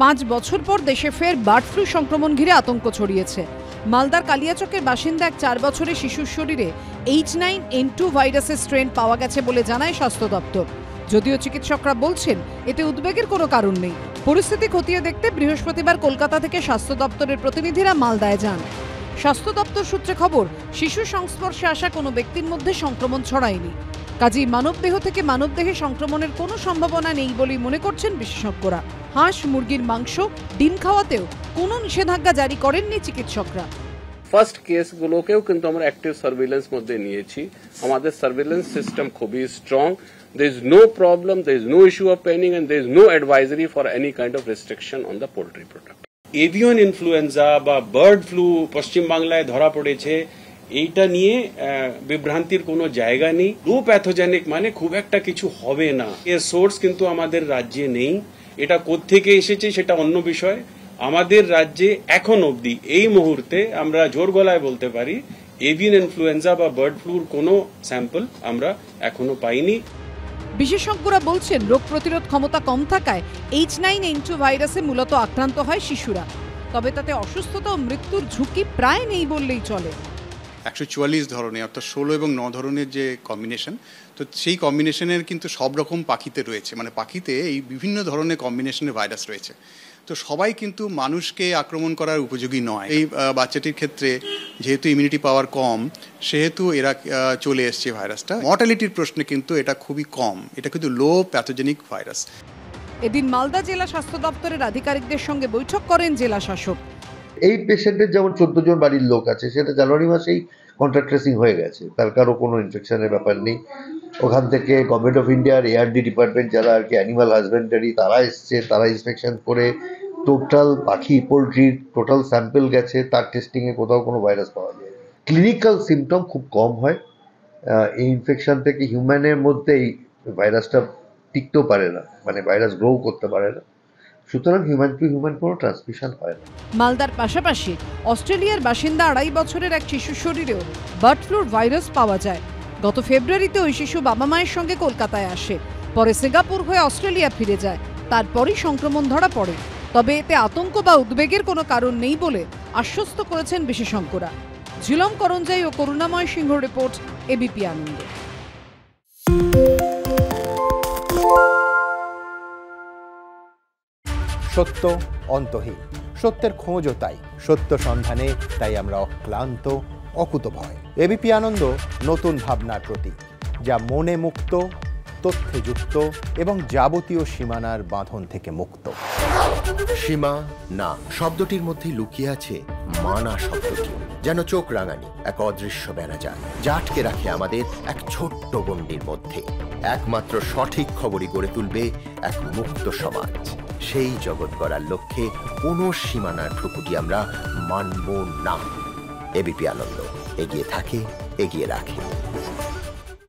5 বছর পর দেশে ফের বার্ড ফ্লু সংক্রমণ ঘিরে আতঙ্ক ছড়িয়েছে। মালদার কালিয়াচকের বাসিন্দা এক 4 বছরের শিশুর শরীরে H9N2 ভাইরাসের স্ট্রেন পাওয়া গেছে বলে জানায় স্বাস্থ্য দপ্তর। যদিও চিকিৎসকরা বলছেন এতে উদ্বেগের কোনো কারণ নেই। পরিস্থিতি খতিয়ে দেখতে বৃহস্পতিবার কলকাতা থেকে স্বাস্থ্য দপ্তরের প্রতিনিধিরা মালদায় যান। স্বাস্থ্য দপ্তর সূত্রে খবর, শিশু সংস্পর্শে আসা কোনো ব্যক্তির মধ্যে সংক্রমণ ছড়ায়নি। কাজেই মানবদেহ থেকে মানবদেহে সংক্রমণের কোনো সম্ভাবনা নেই বলেই মনে করছেন বিশেষজ্ঞরা। হাঁস, মুরগির মাংস, ডিম খাওয়াতেও কোনো নিষেধাজ্ঞা জারি করেননি চিকিৎসকরা। ফার্স্ট কেসগুলোকেও কিন্তু আমরা অ্যাক্টিভ সার্ভিলেন্স মধ্যে নিয়েছি। আমাদের সার্ভিলেন্স সিস্টেম খুবই strong. There is no problem, there is no issue of panning, and there is no advisory for any kind of restriction on the poultry product. Avian influenza বা bird flu পশ্চিম বাংলায় ধরা পড়েছে, এইটা নিয়ে বিভ্রান্তির কোনো জায়গা নেই। লো প্যাথোজেনিক মানে খুব একটা কিছু হবে না, এর সোর্স কিন্তু আমাদের রাজ্যে নেই। এটা কোত্থেকে এসেছে সেটা অন্য বিষয়। আমাদের রাজ্যে এখন অবধি এই মুহূর্তে আমরা জোর গলায় বলতে পারি এভিয়ান ইনফ্লুয়েঞ্জা বা বার্ড ফ্লুর কোনো স্যাম্পল আমরা এখনো পাইনি। বিশেষজ্ঞরা বলছেন রোগ প্রতিরোধ ক্ষমতা কম থাকায় H9N2 ভাইরাসে মূলত আক্রান্ত হয় শিশুরা। তবে তাতে অসুস্থতা ও মৃত্যুর ঝুঁকি প্রায় নেই বললেই চলে। 144 ধরনের অর্থাৎ 16 এবং 9 ধরনের যে কম্বিনেশন, তো সেই কম্বিনেশনের কিন্তু সব রকম পাখিতে রয়েছে, মানে পাখিতে এই বিভিন্ন ধরনের কম্বিনেশনের ভাইরাস রয়েছে। তো সবাই কিন্তু মানুষকে আক্রমণ করার উপযোগী নয়। এই বাচ্চাটির ক্ষেত্রে যেহেতু ইমিউনিটি পাওয়ার কম, সেহেতু এরা চলে এসছে ভাইরাসটা। মর্টালিটির প্রশ্নে কিন্তু এটা খুবই কম, এটা কিন্তু লো প্যাথোজেনিক ভাইরাস। এদিন মালদা জেলা স্বাস্থ্য দপ্তরের আধিকারিকদের সঙ্গে বৈঠক করেন জেলা শাসক। এই পেশেন্টের যেমন 14 জন বাড়ির লোক আছে, সেটা জানুয়ারি মাসেই কন্ট্যাক্ট ট্রেসিং হয়ে গেছে, তার কারো কোনো ইনফেকশনের ব্যাপার নেই। ওখান থেকে গভর্নমেন্ট অফ ইন্ডিয়ার ARD ডিপার্টমেন্ট যারা আর কি অ্যানিমাল হাজবেন্ডারি, তারা এসছে, তারা ইন্সপেকশন করে টোটাল পাখি পোলট্রির টোটাল স্যাম্পল গেছে, তার টেস্টিংয়ে কোথাও কোনো ভাইরাস পাওয়া যায়। ক্লিনিক্যাল সিমটম খুব কম হয়। এই ইনফেকশন থেকে হিউম্যানের মধ্যে এই ভাইরাসটা টিকতেও পারে না, মানে ভাইরাস গ্রো করতে পারে না। সুতরাং হিউম্যান টু হিউম্যান কোনো ট্রান্সমিশন হয় না। মালদার পাশাপাশি অস্ট্রেলিয়ার বাসিন্দা 2.5 বছরের এক শিশুর শরীরেও বার্ড ফ্লুর ভাইরাস পাওয়া যায়। গত ফেব্রুয়ারিতে ওই শিশু বাবা মায়ের সঙ্গে কলকাতায় আসে, পরে সিঙ্গাপুর হয়ে অস্ট্রেলিয়া ফিরে যায়। তারপরই সংক্রমণ ধরা পড়ে। তবে এতে আতঙ্ক বা উদ্বেগের কোনো কারণ নেই বলে আশ্বস্ত করেছেন বিশেষজ্ঞরা। ঝিলম করঞ্জাই ও করুণাময় সিংহ রিপোর্ট, ABP আনন্দ। সত্য অন্তহীন, সত্যের খোঁজও তাই, সত্য সন্ধানে তাই আমরা অক্লান্ত, অকুতভয়। ABP আনন্দ নতুন ভাবনার প্রতীক, যা মনে মুক্ত, তথ্যে যুক্ত এবং যাবতীয় সীমানার বাঁধন থেকে মুক্ত। সীমা না শব্দটির মধ্যে লুকিয়ে আছে মানা শব্দটি, যেন চোখ রাঙানি এক অদৃশ্য বেড়াজাল, যা আটকে রাখে আমাদের এক ছোট্ট গণ্ডির মধ্যে। একমাত্র সঠিক খবরই গড়ে তুলবে এক মুক্ত সমাজ। সেই জগৎ গড়ার লক্ষ্যে কোনো সীমানার ঠুকুটি আমরা মানব না। ABP আনন্দ এগিয়ে থাকে, এগিয়ে রাখে।